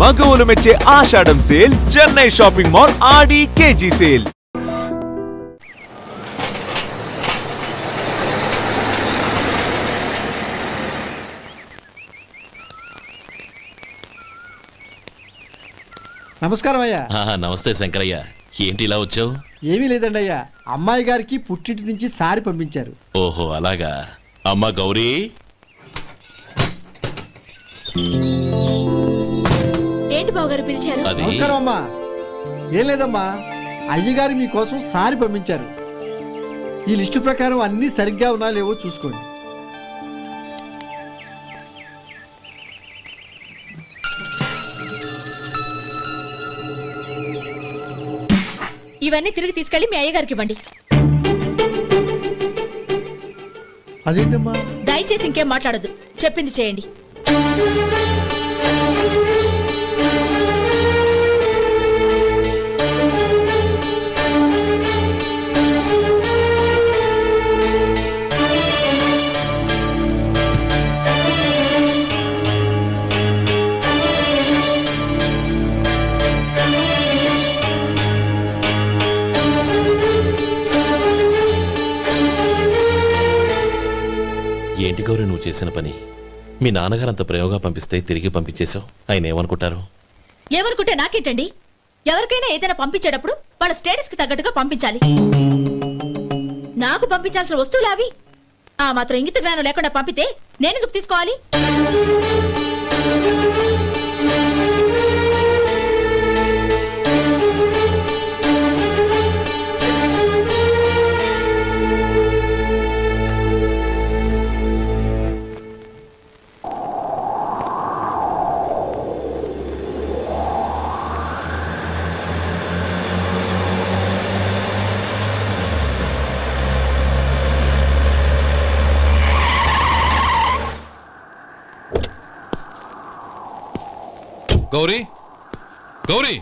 మగవులు మెచ్చే ఆషాఢం sale Chennai shopping mall ఆడి KG sale. నమస్కారం అయ్యా. నమస్తే శంకరయ్య, ఏంటి ఇలా వచ్చావు? ఏమీ లేదండి అయ్యా, అమ్మాయి గారికి పుట్టింటి నుంచి సారి పంపించారు. ఓహో అలాగా. అమ్మా గౌరీ, ఏంటి బావగారు పిలిచారు? నమస్కారం అమ్మా. ఏం లేదమ్మా, అయ్యగారు మీకోసం సారి పంపించారు. ఈ లిస్టు ప్రకారం అన్ని సరిగ్గా ఉన్నా లేవో చూసుకోండి. ఇవన్నీ తిరిగి తీసుకెళ్లి మీ అయ్యగారికి ఇవ్వండి. అదేంటమ్మా? దయచేసి ఇంకేం మాట్లాడదు, చెప్పింది చేయండి. ఏంటి గౌరీ నువ్వు చేసిన పని? మీ నాన్నగారు అంత ప్రేమగా పంపిస్తే తిరిగి పంపించేశావు. ఆయన ఏమనుకుంటారు? ఏమనుకుంటే నాకేంటండి? ఎవరికైనా ఏదైనా పంపించేటప్పుడు వాళ్ళ స్టేటస్ కి తగ్గట్టుగా పంపించాలి. నాకు పంపించాల్సిన వస్తువులు అవి. ఆ మాత్రం ఇంగిత జ్ఞానం లేకుండా పంపితే నేనెందుకు తీసుకోవాలి? గౌరీ, గౌరీ,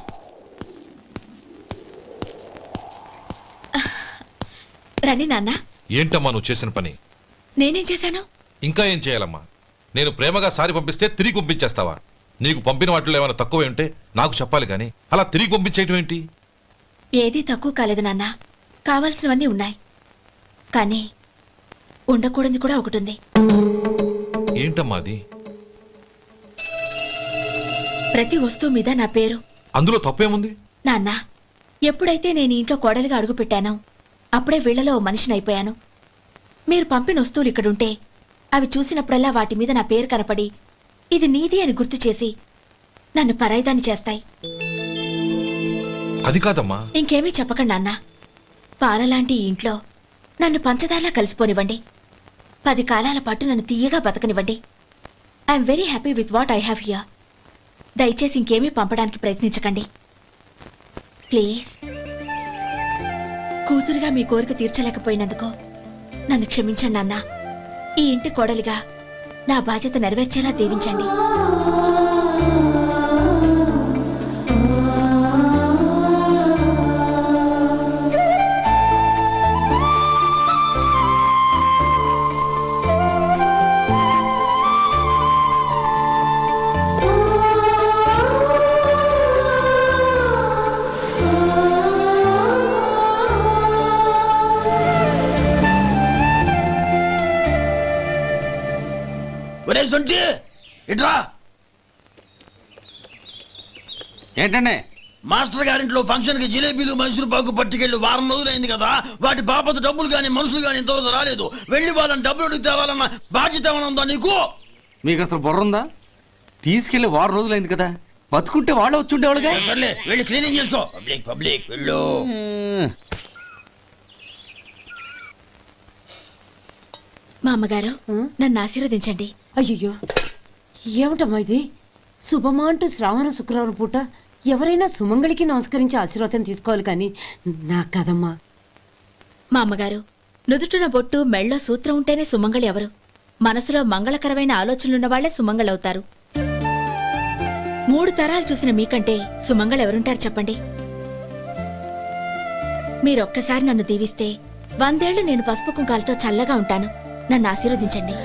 రండి నాన్న. ఏంటమ్మా నువ్వు చేసిన పని? నేనేం చేశాను? ఇంకా ఏం చేయాలమ్మా? నేను ప్రేమగా సారి పంపిస్తే తిరిగి పంపించేస్తావా? నీకు పంపిన వాటిలో ఏమైనా తక్కువ ఉంటే నాకు చెప్పాలి కానీ అలా తిరిగి పంపించేయటం ఏంటి? ఏదీ తక్కువ కాలేదు నాన్న, కావాల్సినవన్నీ ఉన్నాయి. కానీ ఉండకూడదు కూడా ఒకటి ఉంది. ఏంటమ్మా అది? ప్రతి వస్తువు మీద నా పేరు. అందులో తప్పేముంది నాన్న? ఎప్పుడైతే నేను ఇంట్లో కోడలిగా అడుగు పెట్టానో అప్పుడే వీళ్లలో మనిషిని అయిపోయాను. మీరు పంపిన వస్తువులు ఇక్కడుంటే అవి చూసినప్పుడల్లా వాటి మీద నా పేరు కనపడి ఇది నీది అని గుర్తు చేసి నన్ను పరాయిదాన్ని చేస్తాయి. అది కాదమ్మా. ఇంకేమీ చెప్పకండి నాన్న. పాలలాంటి ఈ ఇంట్లో నన్ను పంచదారలా కలిసిపోనివ్వండి. 10 కాలాల పాటు నన్ను తీయగా బతకనివ్వండి. I'm very happy with what I have here. దయచేసి ఇంకేమీ పంపడానికి ప్రయత్నించకండి ప్లీజ్. కూతురుగా మీ కోరిక తీర్చలేకపోయినందుకు నన్ను క్షమించండి నాన్న. ఈ ఇంటి కోడలిగా నా బాధ్యత నెరవేర్చేలా దీవించండి. ఏంటండి? మాస్టర్ గారింట్లో ఫంక్షన్ కి జిలేబీలు మైసూరు పాకు పట్టుకెళ్ళి వారం రోజులైంది కదా. వాటి బాపత డబ్బులు గాని మనుషులు గాని ఇంతవరకు రాలేదు. వెళ్ళి వాళ్ళని డబ్బులు అడిగి తేవాలన్న బాధ్యత ఏమైనా ఉందా నీకు? మీకు అసలు బుర్ర ఉందా? తీసుకెళ్లి వారం రోజులైంది కదా, బతుకుంటే వాళ్ళు వచ్చి ఉండేవాళ్ళుగా. సర్లే వెళ్ళి క్లీనింగ్ చేసుకో. పబ్లిక్ వెళ్ళు. మా అమ్మగారు నన్ను ఆశీర్వదించండి. అయ్యో ఏమిటమ్మా ఇది? శుభమా అంటూ శ్రావణ శుక్రవారం పూట ఎవరైనా సుమంగళికి నమస్కరించి ఆశీర్వాదం తీసుకోవాలి కానీ నాకు కదమ్మా. మా అమ్మగారు నుదుటిన బొట్టు మెళ్ళో సూత్రం ఉంటేనే సుమంగళి ఎవరు? మనసులో మంగళకరమైన ఆలోచనలున్న వాళ్లే సుమంగళవుతారు. 3 తరాలు చూసిన మీకంటే సుమంగళెవరుంటారు చెప్పండి? మీరొక్కసారి నన్ను దీవిస్తే 100 ఏళ్లు నేను పసుపు కుంకాలతో చల్లగా ఉంటాను. నన్ను ఆశీర్వదించండి.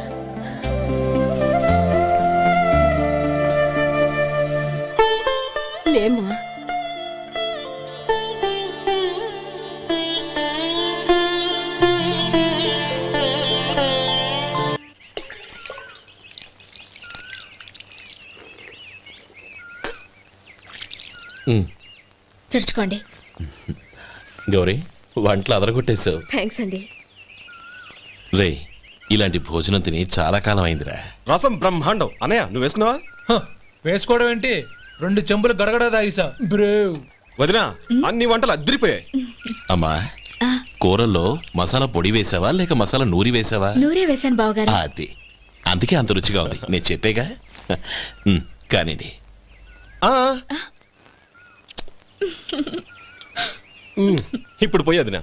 లేమ్మా. తుడుచుకోండి. గౌరీ, వంటలు అదరగొట్టేశావు. థ్యాంక్స్ అండి. రే, ఇలాంటి భోజనం తిని చాలా కాలం అయిందిరా. రసం బ్రహ్మాండం. అనయ్య నువ్వు వేసుకున్నావా? వేసుకోవడం ఏంటి, 2 చెంబులు గడగడ తాగిసా. బ్రేవ్ వదినా, అన్ని వంటలు అద్దరిపోయాయి. అమ్మా, కూరల్లో మసాలా పొడి వేసావా లేక మసాలా నూరి వేసావా? నూరే వేశాను బావగారు. అది అందుకే అంత రుచిగా ఉంది. నేను చెప్పేగా. కానివ్వండి. ఇప్పుడు పోయి వదినా.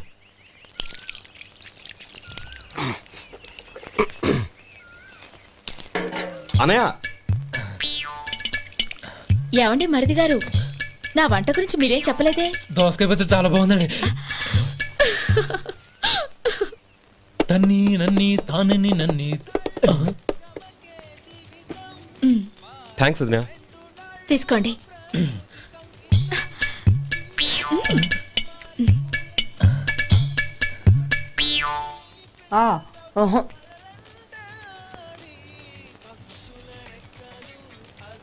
అనయ్య, ఏమండి మరిది గారు, నా వంట గురించి మీరేం చెప్పలేదే? దోసకాయ పచ్చడి చాలా బాగుందండి. తన్ని నన్ని తానని నన్ని. థ్యాంక్స్ వదినా. తీసుకోండి.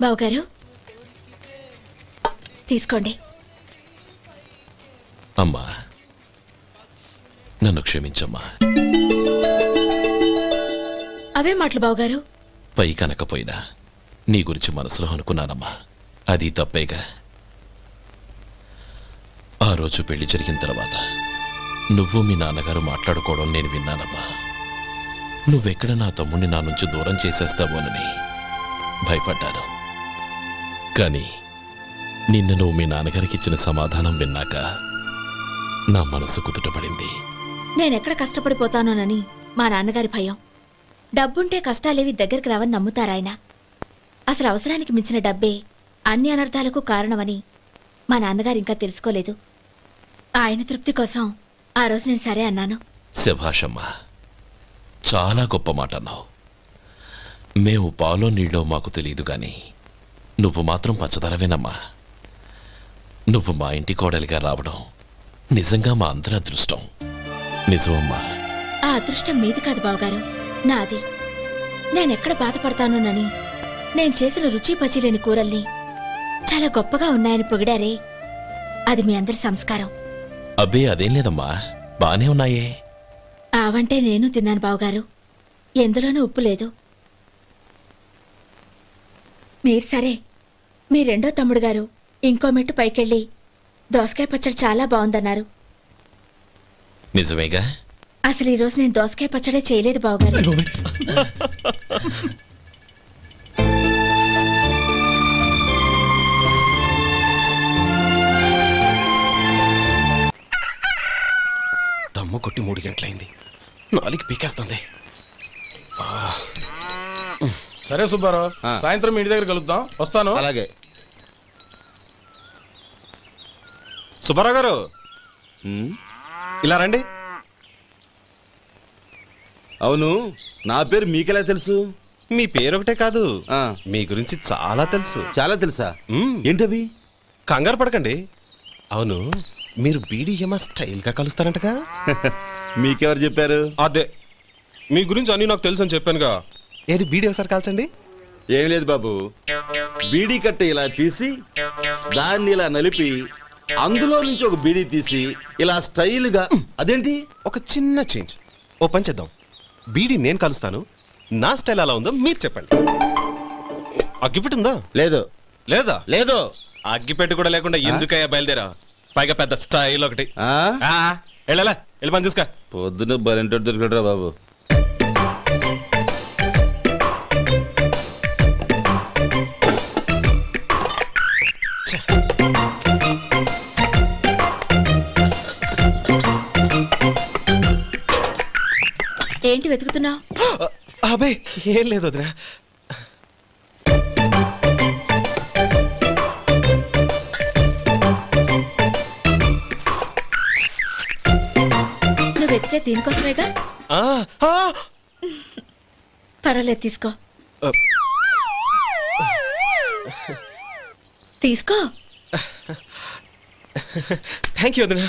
బావగారు తీసుకోండి. అమ్మా, నన్ను క్షమించమ్మా. అవే మాటలు బావగారు. పై కనకపోయినా నీ గురించి మనసులో అనుకున్నానమ్మా. అది తప్పేగా. ఆ రోజు పెళ్లి జరిగిన తర్వాత నువ్వు మీ నాన్నగారు మాట్లాడుకోవడం నేను విన్నానమ్మా. నువ్వెక్కడ నా తమ్ముడిని నా నుంచి దూరం చేసేస్తావోనని భయపడ్డాను. కానీ నిన్న నువ్వు మీ నాన్నగారికి ఇచ్చిన సమాధానం విన్నాక నా మనసు కుదుటపడింది. నేనెక్కడ కష్టపడిపోతానోనని మా నాన్నగారి భయం. డబ్బుంటే కష్టాలేవి దగ్గరికి రావని నమ్ముతారాయన. అసలు అవసరానికి మించిన డబ్బే అన్ని అనర్థాలకు కారణమని మా నాన్నగారు ఇంకా తెలుసుకోలేదు. ఆయన తృప్తి కోసం ఆ రోజు నేను సరే అన్నాను. శభాషమ్మా, చాలా గొప్ప మాట అన్నావు. మేము పాలో నీళ్ళో మాకు తెలియదు గాని నువ్వు మాత్రం పంచదారవేనమ్మా. నువ్వు మా ఇంటి కోడలిగా రావడం నిజంగా మా అందరి అదృష్టం. నిజమమ్మా. ఆ అదృష్టం మీది కాదు బావగారు, నాది. నేనెక్కడ బాధపడతానోనని నేను చేసిన రుచి పచిలేని కూరల్ని చాలా గొప్పగా ఉన్నాయని పొగిడారే, అది మీ అందరి సంస్కారం. అబ్బే అదేం లేదమ్మా, బానే ఉన్నాయే. ఆవంటే నేను తిన్నాను బావగారు, ఎందులోనూ ఉప్పు లేదు. మీరు సరే, మీ రెండో తమ్ముడు గారు ఇంకో మెట్టు పైకెళ్ళి దోసకాయ పచ్చడి చాలా బాగుందన్నారు. నిజమేగా? అసలు ఈరోజు నేను దోసకాయ పచ్చడే చేయలేదు బావగారు. దమ్ము కొట్టి 3 గంటలైంది. 4కి పీకేస్తుంది. సరే సుబ్బారావు, సాయంత్రం మీ ఇంటి దగ్గర కలుద్దాం. వస్తాను. అలాగే. సుబ్బారావు గారు ఇలా రండి. అవును, నా పేరు మీకెలా తెలుసు? మీ పేరు ఒకటే కాదు, మీ గురించి చాలా తెలుసు. చాలా తెలుసా? ఏంటవి? కంగారు పడకండి. అవును, మీరు బీడీఎం స్టైల్ గా కలుస్తారంటగా? మీకెవరు చెప్పారు? అదే, మీ గురించి అన్ని నాకు తెలుసు అని చెప్పానుగా. ఏది బీడీ ఒకసారి కాల్చండి. ఏం లేదు బాబు, బీడీ కట్ట ఇలా తీసి దాన్ని ఇలా నలిపి అందులో నుంచి ఒక బీడీ తీసి ఇలా స్టైల్గా. అదేంటి? ఒక చిన్న చేంజ్. ఓ పని చేద్దాం, బీడీ నేను కలుస్తాను, నా స్టైల్ అలా ఉందో మీరు చెప్పండి. అగ్గిపెట్టి ఉందా? లేదు. లేదా? లేదు. అగ్గిపెట్టి కూడా లేకుండా ఎందుకయ్యా బయలుదేరా? పైగా పెద్ద స్టైల్ ఒకటి. వెళ్ళాలా, వెళ్ళి పని చూసుకో. పొద్దున బలంటో దొరికడరా బాబు. ఏంటి వెతుకుతున్నావు? అబే ఏం లేదు వదినా. నువ్వు వెతికే దీనికోసమేగా. పర్వాలేదు, తీసుకో. తీసుకో. థ్యాంక్ యూ వదిన.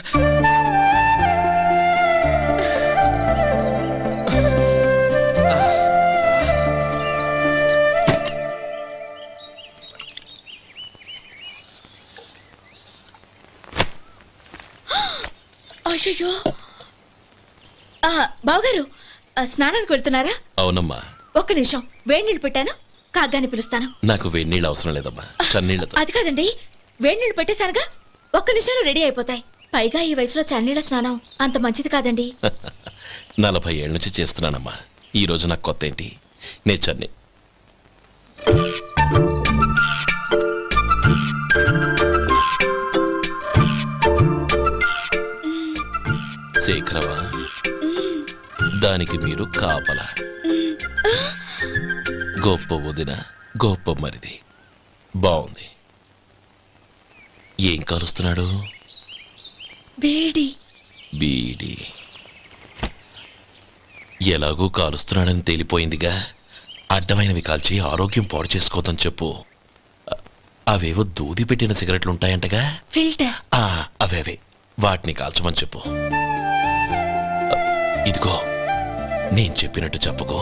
అయ్యో బావగారు స్నానానికి వెళ్తున్నారా? అవునమ్మా. ఒక్క నిమిషం, వేడి నీళ్ళు పెట్టాను, కాగ్గాని పిలుస్తాను. నాకు వేడి నీళ్ళు అవసరం లేదమ్మా, చన్నీళ్ళతో. అది కాదండి, వేడి నీళ్ళు పెట్టేశానుగా, ఒక్క నిమిషంలో రెడీ అయిపోతాయి. పైగా ఈ వయసులో చన్నీళ్ళ స్నానం అంత మంచిది కాదండి. 40 ఏళ్ళ నుంచి చేస్తున్నానమ్మా. ఈ రోజు నాకు కొత్త ఏంటి? నే చన్ని శేఖరవా, దానికి మీరు కాపలా. గొప్ప వదిన, గొప్ప మరిది. బాగుంది. ఏం కాలుస్తున్నాడు? బీడి. బీడి ఎలాగూ కాలుస్తున్నాడని తేలిపోయిందిగా. అడ్డమైనవి కాల్చి ఆరోగ్యం పాడు చేసుకోవద్దని చెప్పు. అవేవో దూది పెట్టిన సిగరెట్లు ఉంటాయంటగా, ఫిల్టర్. అవే వాటిని కాల్చమని చెప్పు. ఇదిగో నేను చెప్పినట్టు చెప్పుకో.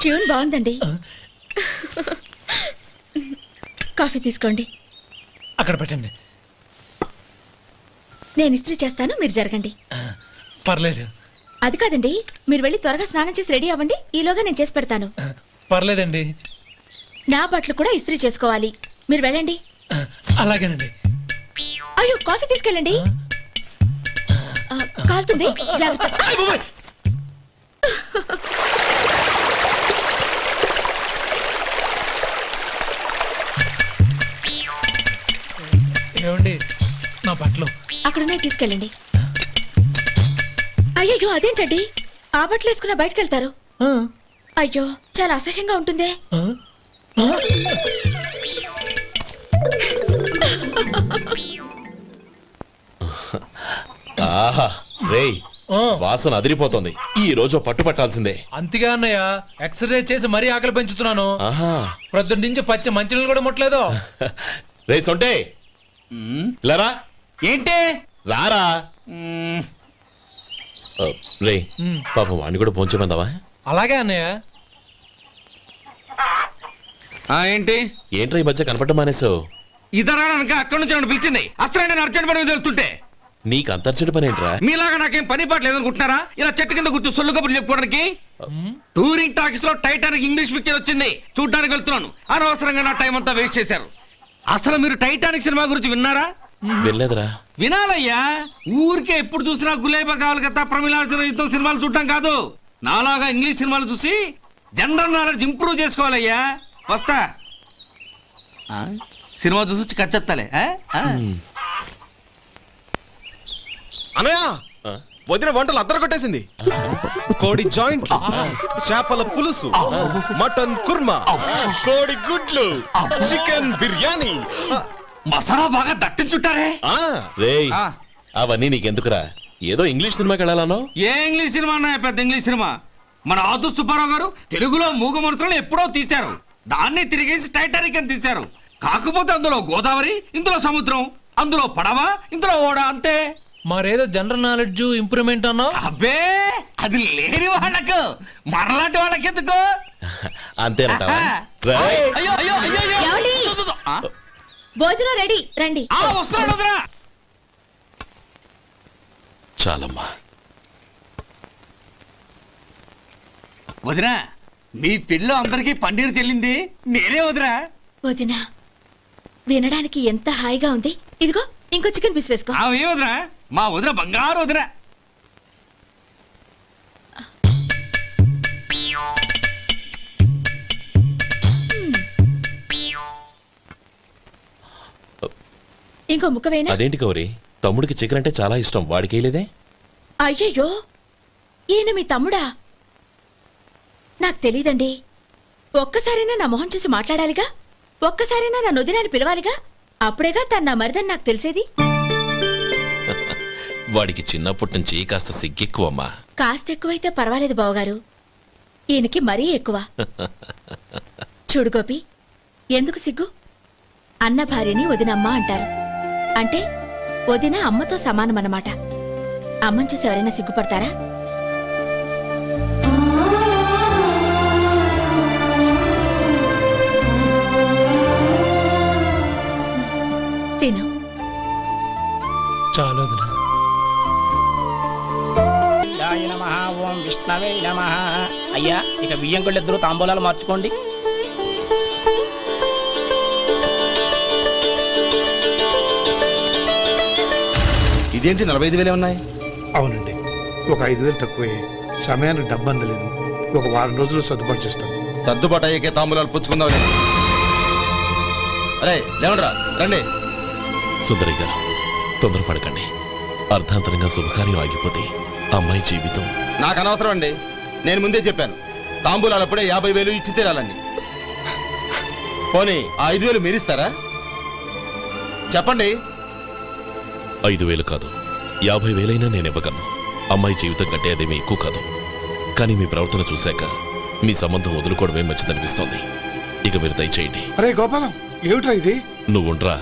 ట్యూన్ బాగుందండి. కాఫీ తీసుకోండి. అక్కడ పెట్టండి. నేను ఇస్త్రీ చేస్తాను, మీరు జరగండి. పర్లేదు. అది కాదండి, మీరు వెళ్ళి త్వరగా స్నానం చేసి రెడీ అవ్వండి, ఈలోగా నేను చేసి పెడతాను. పర్లేదండి. నా బట్టలు కూడా ఇస్త్రీ చేసుకోవాలి, మీరు వెళ్ళండి. అలాగేనండి. అయ్యో, కాఫీ తీసుకెళ్ళండి. కాలుతుంది, జాగ్రత్త. ఏమండి, నా బట్టలు అక్కడున్నాయి, తీసుకెళ్ళండి. అయ్యో, అదేంటండి, ఆ బట్టలు వేసుకున్న బయటకు వెళ్తారు? అయ్యో, చాలా అసహ్యంగా ఉంటుందే. ఆహా రేయ్, వాసన అదిరిపోతుంది. ఈ రోజు పట్టు పట్టాల్సిందే. అంతగా అన్నయ్య, ఎక్సర్సైజ్ చేసి మరీ ఆకలి పెంచుతున్నాను. ప్రొద్దున నుంచి పచ్చ మంచినీళ్ళు కూడా ముట్టలేదు. రే సొంటే, లరా. ఏంటి? రారా. రే పాపం వాణ్ణి కూడా పోంచమందావా? అలాగే అన్నయ్య. ఏంటి ఏంట్రా ఈ మధ్య కనపడటం మానేసావు? ఇదరా అక్కడి నుంచి నన్ను పిలిచింది. అసలు నేను అర్జెంట్ పని తెలుస్తుంటే నీకు అంతర్చడి పని ఏంట్రా? మీలాగా నాకేం పని పాట లేదనుకుంటున్నారా? ఇలా చెట్టు కింద కూర్చో సొల్లు కబుర్లు చెప్పుకోవడానికి. టూరింగ్ టాకీస్ లో టైటానిక్ ఇంగ్లీష్ పిక్చర్ వచ్చింది, చూడ్డానికి వెళ్తున్నాను. అనవసరంగా నా టైం అంతా వేస్ట్ చేశారు. అసలు మీరు టైటానిక్ సినిమా గురించి విన్నారా? వెళ్ళలేదురా. వినాలయ్యా. ఊరికే ఎప్పుడు చూసినా గులేబా కావాలి కదా, ప్రమిళార్జున యుద్ధం సినిమాలు చూడటం కాదు. నాలాగా ఇంగ్లీష్ సినిమాలు చూసి జనరల్ నాలెడ్జ్ ఇంప్రూవ్ చేసుకోవాలయ్యా. వస్తా. సినిమా చూసి కచ్చెత్తాలే. అనయ్య, వదిన వంటలు అద్దరు కొట్టేసింది. కోడి జాయింట్, చేపల పులుసు, మటన్ కుర్మా, కోడి గుడ్లు, చికెన్ బిర్యానీ, మసాలా బాగా దట్టించుంటారే. రేయ్, అవన్నీ నీకెందుకురా? ఏదో ఇంగ్లీష్ సినిమాకి వెళ్ళాలనో? ఏ ఇంగ్లీష్ సినిమా అన్నా? పెద్ద ఇంగ్లీష్ సినిమా. మన ఆదు సుబ్బారావు గారు తెలుగులో మూగ మనుషులను ఎప్పుడో తీశారు. దాన్ని తిరిగేసి టైటానిక్ అని తీశారు. కాకపోతే అందులో గోదావరి, ఇందులో సముద్రం, అందులో పడవ, ఇందులో ఓడ, అంతే. మరేదో జనరల్ నాలెడ్జ్ ఇంప్రూవ్మెంట్ అన్నా? అబ్బే, అది లేని వాళ్ళకు, మరలాంటి వాళ్ళకి ఎందుకు? అంతేనట. భోజనం రెడీ, రండి. వస్తున్నాడు వదరా. చాలమ్మా. వదినా, మీ పిల్ల అందరికీ పన్నీరు చెల్లింది నేనే వదినా. వదినా, వినడానికి ఎంత హాయిగా ఉంది. ఇదిగో ఇంకో చికెన్ పీస్ వేసుకో. ఏ వదినా, మా వదిన బంగారు వదినా. ఇంకో ముక్క వేయనా? అదేంటి గౌరీ, తమ్ముడికి చికెన్ అంటే చాలా ఇష్టం, వాడికి వేయలేదే? అయ్యయ్యో, ఈయన మీ తమ్ముడా? నాకు తెలీదండి. ఒక్కసారైనా నా మొహం చూసి మాట్లాడాలిగా, ఒక్కసారైనా నా నొదినాన్ని పిలవాలిగా, అప్పుడేగా తన నా మరిదని నాకు తెలిసేది. వాడికి చిన్నప్పటి నుంచి కాస్త సిగ్గెక్కువమ్మా. కాస్త ఎక్కువైతే పర్వాలేదు బావగారు, ఈయనకి మరీ ఎక్కువ. చూడు గోపి, ఎందుకు సిగ్గు? అన్న భార్యని వదినమ్మ అంటారు. అంటే వదిన అమ్మతో సమానమన్నమాట. అమ్మని చూసి ఎవరైనా సిగ్గుపడతారా? తిను. చాలు ఓం విష్ణవే నమః. అయ్యా, ఇక బియ్యం కొళ్ళిద్దరూ తాంబూలాలు మార్చుకోండి. ఇదేంటి 45,000 ఉన్నాయి? అవునండి, ఒక 5,000 తక్కువే. సమయానికి డబ్బు అందలేదు. ఒక వారం రోజులు సర్దుబాటు చేస్తాను. సర్దుబాటు అయ్యే తాంబూలాలు పుచ్చుకుందాం. అరే లేవండ్రా, రండి. సుందరి గారు, తొందరపడకండి. అర్ధాంతరంగా శుభకార్యం ఆగిపోతే అమ్మాయి జీవితం. నాకు అనవసరం అండి. నేను ముందే చెప్పాను, తాంబూలాలప్పుడే 50,000 ఇచ్చి తీరాలండి. పోనీ ఆ 5,000 మీరిస్తారా? చెప్పండి. 5,000 కాదు, 50,000 నేను ఇవ్వగలను. అమ్మాయి జీవితం కంటే అదేమీ ఎక్కువ కాదు. కానీ మీ ప్రవర్తన చూశాక మీ సంబంధం వదులుకోవడమే మంచిదనిపిస్తోంది. ఇక మీరు దయచేయండి. అరే గోపాలం, ఏమిట్రా ఇది? నువ్వుండ్రా.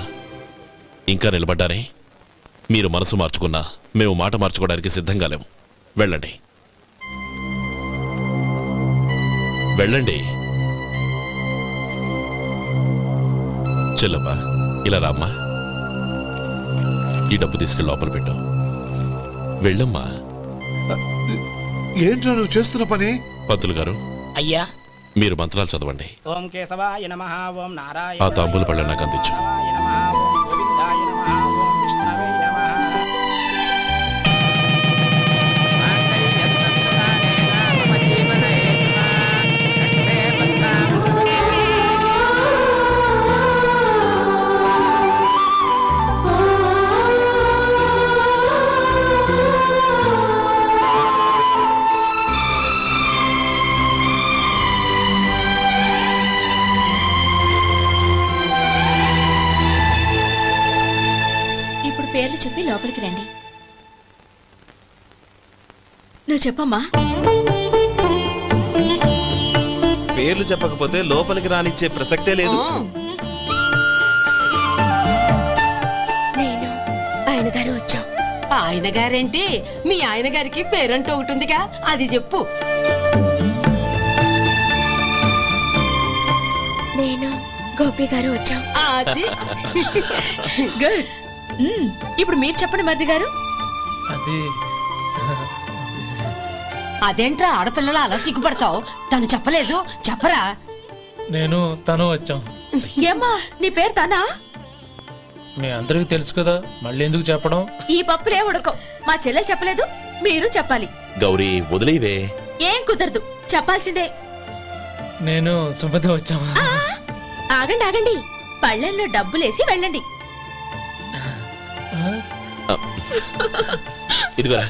ఇంకా నిలబడ్డానే. మీరు మనసు మార్చుకున్నా మేము మాట మార్చుకోవడానికి సిద్ధంగా లేము. వెళ్ళండి, వెళ్ళండి. చెల్లమ్మా, ఇలా రామ్మా. ఈ డబ్బు తీసుకెళ్ళి లోపల పెట్టు. వెళ్ళమ్మా. ఏంట్రా నువ్వు చేస్తున్న పని? పంతులు గారు, అయ్యా, మీరు మంత్రాలు చదవండి. ఓం కేశవాయ నమః. ఓం నారాయణ. ఆ తాంబూల పళ్ళ నాకు అందించు. గోవిందాయ నమః. ఓం విష్ణవే నమః. పేర్లు చెప్పి లోపలికి రండి. నువ్వు చెప్పమ్మా. పేర్లు చెప్పకపోతే లోపలికి రానిచ్చే ప్రసక్తే లేదు. నేను ఆయన గారు వచ్చాం. ఆయన గారేంటి? మీ ఆయన గారికి పేరంటూ ఒకటి ఉందిగా, అది చెప్పు. నేను గోపి గారు వచ్చాం. అది గుడ్. ఇప్పుడు మీరు చెప్పండి మరిది గారు. అదేంట్రా ఆడపిల్లలు అలా సిగ్గుపడతావు? తను చెప్పలేదు, చెప్పరా? నేను తను వచ్చాం. ఏమ్మా, నీ పేరు తనా? మీ అందరికి తెలుసు కదా, మళ్ళీ ఎందుకు చెప్పడం? ఈ పప్పులే ఉడకం. మా చెల్లె చెప్పలేదు, మీరు చెప్పాలి. గౌరీ, వదిలేవే. ఏం కుదరదు, చెప్పాల్సిందే. నేను సుమతి వచ్చాం. ఆగండి ఆగండి, పళ్ళెంలో డబ్బులేసి వెళ్ళండి. ఇదిగోరా.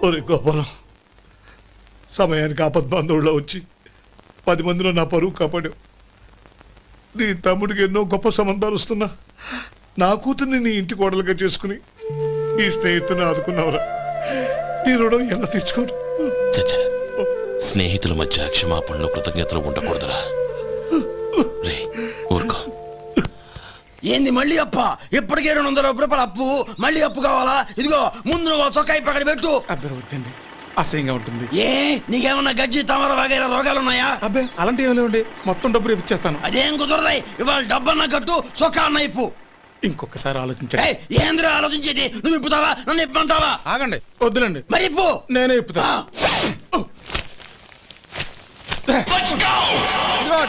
ఒరే గోపాలం, సమయానికి ఆపద్బాంధవుల్లో వచ్చి 10 మందిలో నా పరువు కాపాడావు. నీ తమ్ముడికి ఎన్నో గొప్ప సంబంధాలు వస్తున్నా నా కూతుర్ని నీ ఇంటి కోడలుగా చేసుకుని ఈ స్నేహితుని ఆదుకున్నావురా. నీ రుణం ఎలా తీర్చుకోరు? స్నేహితుల మధ్య క్షమాపణలు, కృతజ్ఞతలు ఉండకూడదురా. రే ఊరుకో. ఏంది మళ్ళీ అప్ప? ఇప్పటికే 200 రూపాయల అప్పు, మళ్ళీ అప్పు కావాలా? ఇదిగో ముందు నువ్వు చొక్కా పక్కన పెట్టు. అబ్బాయి వద్దండి, అసహ్యంగా ఉంటుంది. ఏ నీకేమన్నా గజ్జి తమర వగైరా రోగాలున్నాయా? అబ్బాయి అలాంటి ఏమి లేవండి, మొత్తం డబ్బు రేపు ఇచ్చేస్తాను. అదేం కుదరదాయి. ఇవాళ డబ్బన్నా కట్టు, చొక్కా అన్న ఇప్పు. ఇంకొకసారి ఆలోచించండి. ఏంద్రా ఆలోచించేది? నువ్వు ఇప్పుతావా, నన్ను ఇప్పమంటావా? ఆగండి, వద్దులండి, మరి ఇప్పు. నేనే ఇప్పుతా.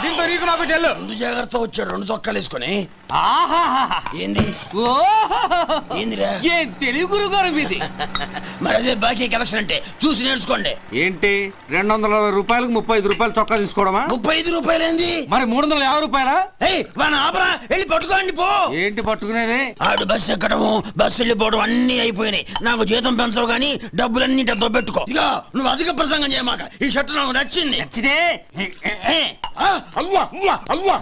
దీంతో నీకు నాకు చెల్లు. ముందు జాగ్రత్త వచ్చాడు 2 చొక్కాలు వేసుకొని. ఏంది ఏందిరా? ఏం తెలుగు గురుగారు మీది? మరి అదే బాకీ కలెక్షన్ అంటే చూసి నేర్చుకోండి. ఏంటి 220 రూపాయలకు 35 రూపాయలు చొక్కా తీసుకోవడమా? 35 రూపాయలు ఏంది? మరి 350 రూపాయలా? వాడిని ఆపరా, వెళ్ళి పట్టుకోండి పో. ఏంటి పట్టుకునేది? ఆడు బస్సు ఎక్కడము బస్సు వెళ్ళిపోవడం అన్ని అయిపోయినాయి. నాకు జీతం పెంచవు కానీ డబ్బులన్నీ డబ్బు పెట్టుకో. ఇక నువ్వు అధిక ప్రసంగం చేయమాక. ఈ షర్ట్ నాకు నచ్చింది. నచ్చితే అల్వా అల్వా అల్వా